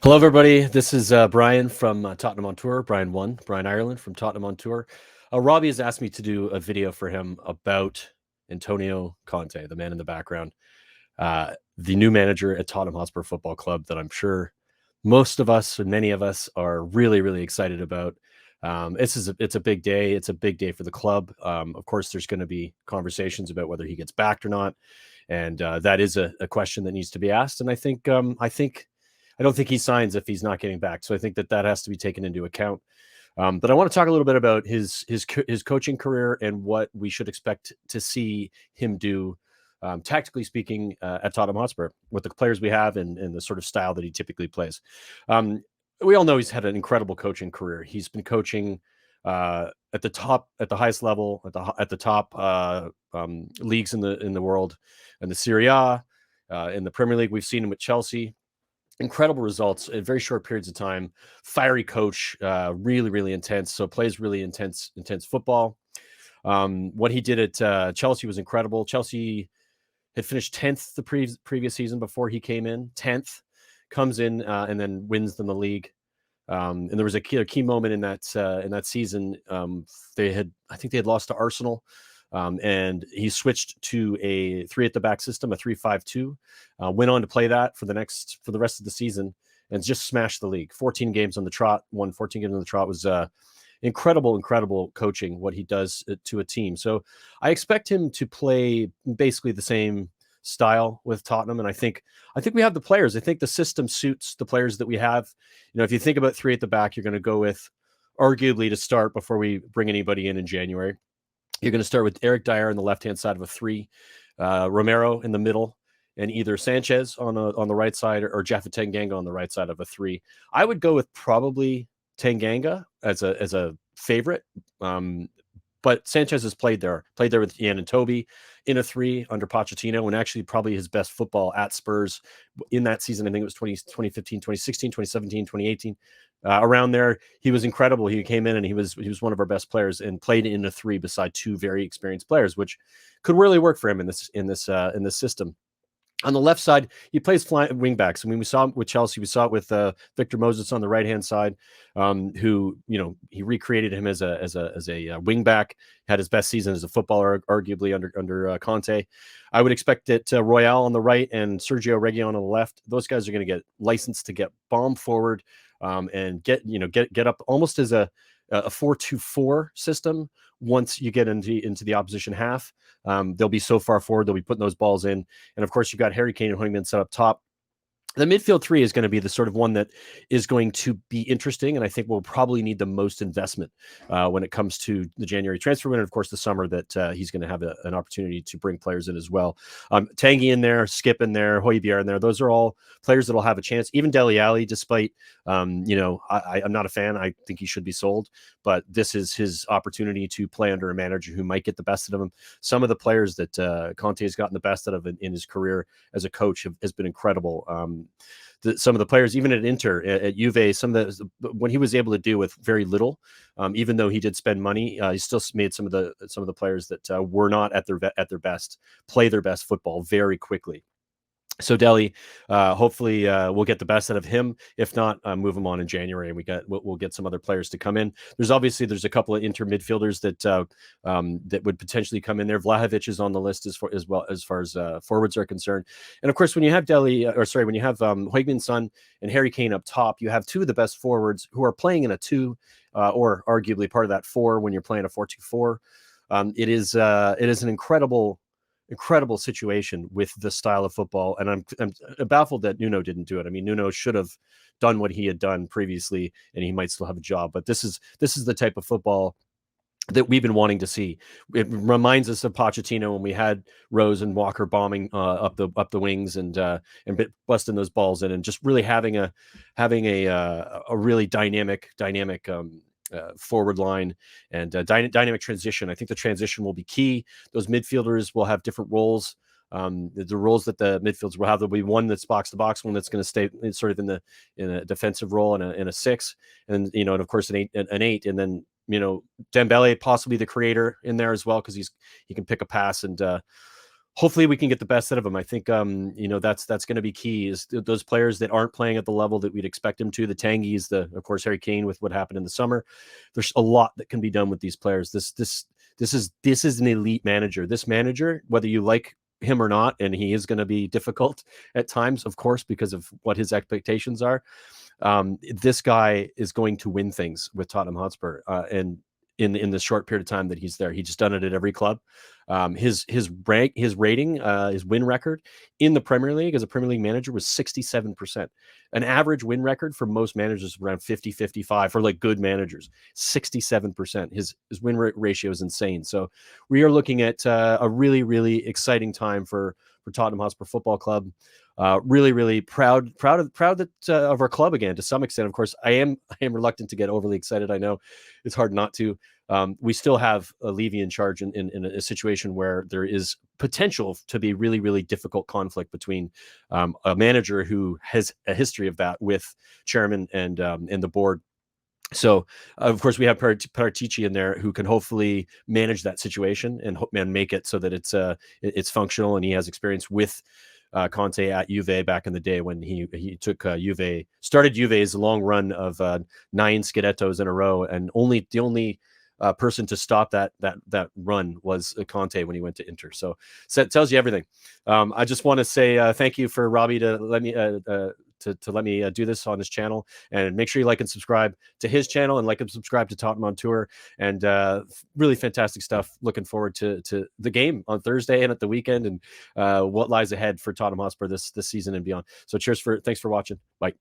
Hello, everybody. This is Brian from Tottenham on Tour. Brian Ireland from Tottenham on Tour. Robbie has asked me to do a video for him about Antonio Conte, the man in the background, the new manager at Tottenham Hotspur Football Club that I'm sure most of us, or many of us, are really, really excited about. It's a big day. It's a big day for the club. Of course, there's going to be conversations about whether he gets backed or not, and that is a question that needs to be asked. And I don't think he signs if he's not getting back. So I think that has to be taken into account. But I want to talk a little bit about his coaching career and what we should expect to see him do, tactically speaking, at Tottenham Hotspur with the players we have and the sort of style that he typically plays. We all know he's had an incredible coaching career. He's been coaching at the top, at the highest level, at the top leagues in the world, in the Serie A, in the Premier League. We've seen him with Chelsea. Incredible results in very short periods of time. Fiery coach, really, really intense. So plays really intense football. What he did at Chelsea was incredible. Chelsea had finished 10th the previous season before he came in. 10th, comes in and then wins them the league. And there was a key moment in that season. I think they had lost to Arsenal. And he switched to a 3 at the back system, a 3-5-2. Went on to play that for the rest of the season and just smashed the league. 14 games on the trot, won 14 games on the trot. Was incredible coaching what he does to a team. So I expect him to play basically the same style with Tottenham, and I think we have the players. I think the system suits the players that we have. If you think about 3 at the back, you're going to go with, arguably to start before we bring anybody in January, you're going to start with Eric Dyer on the left-hand side of a 3, Romero in the middle, and either Sanchez on the right side or Jeffa Tanganga on the right side of a 3. I would go with probably Tanganga as a favorite, but Sanchez has played there with Ian and Toby in a 3 under Pochettino, and actually probably his best football at Spurs in that season. I think it was 2015, 2016, 2017, 2018. Around there, he was incredible. He came in and he was one of our best players and played in a 3 beside 2 very experienced players, which could really work for him in this system. On the left side, he plays flying wing backs. I mean, we saw it with Chelsea. We saw it with Victor Moses on the right-hand side, who, he recreated him as a wing back, had his best season as a footballer, arguably under Conte. I would expect that Royale on the right and Sergio Reguilon on the left, those guys are going to get licensed to get bomb forward and get up almost as a 4-2-4 system. Once you get into the opposition half, they'll be so far forward, they'll be putting those balls in. And of course, you've got Harry Kane and Højbjerg set up top. The midfield 3 is going to be the sort of one that is going to be interesting, and I think we'll probably need the most investment when it comes to the January transfer window. Of course, the summer that he's going to have an opportunity to bring players in as well. Tanguy in there, Skip in there, Højbjerg in there. Those are all players that will have a chance. Even Dele Alli, despite, I'm not a fan. I think he should be sold, but this is his opportunity to play under a manager who might get the best out of him. Some of the players that Conte has gotten the best out of in his career as a coach has been incredible. Some of the players, even at Inter, at Juve, what he was able to do with very little, even though he did spend money, he still made some of the players that were not at their best play their best football very quickly. So Dele, hopefully we'll get the best out of him. If not, move him on in January, and we'll get some other players to come in. There's a couple of Inter midfielders that would potentially come in there. Vlahovic is on the list as far as forwards are concerned. And of course, when you have Højbjerg's son and Harry Kane up top, you have 2 of the best forwards who are playing in a 2 or arguably part of that 4 when you're playing a 4-2-4. It is an incredible situation with the style of football, and I'm baffled that Nuno didn't do it. I mean, Nuno should have done what he had done previously, and he might still have a job. But this is the type of football that we've been wanting to see. It reminds us of Pochettino when we had Rose and Walker bombing up the wings and busting those balls in, and just really having a really dynamic forward line and dynamic transition. I think the transition will be key. Those midfielders will have different roles. The roles that the midfielders will have, there'll be one that's box to box, one that's going to stay sort of in a defensive role in a 6, and and of course an 8, and then Dembele possibly the creator in there as well, because he can pick a pass and hopefully we can get the best out of him. I think that's going to be key, is those players that aren't playing at the level that we'd expect them to. The Tanguys, of course Harry Kane with what happened in the summer. There's a lot that can be done with these players. This is an elite manager. This manager, whether you like him or not, and he is going to be difficult at times, of course, because of what his expectations are. This guy is going to win things with Tottenham Hotspur, and in the short period of time that he's there, he's just done it at every club. His rating, his win record in the Premier League as a Premier League manager was 67%. An average win record for most managers around 50-55 for like good managers. 67%. His win ratio is insane. So we are looking at a really, really exciting time for Tottenham Hotspur Football Club. Really, really proud of our club again to some extent. Of course, I am reluctant to get overly excited. I know it's hard not to. We still have a Levy in charge in a situation where there is potential to be really, really difficult conflict between a manager who has a history of that with chairman and the board. So, of course, we have Paratici in there who can hopefully manage that situation and make it so that it's functional, and he has experience with Conte at Juve back in the day when he took started Juve's long run of 9 Scudettos in a row, and the only person to stop that run was Conte when he went to Inter. So it tells you everything. I just want to say thank you for Robbie to let me to let me do this on his channel, and make sure you like and subscribe to his channel, and like and subscribe to Tottenham on Tour, and really fantastic stuff. Looking forward to the game on Thursday and at the weekend, and what lies ahead for Tottenham Hotspur this season and beyond. So thanks for watching. Bye.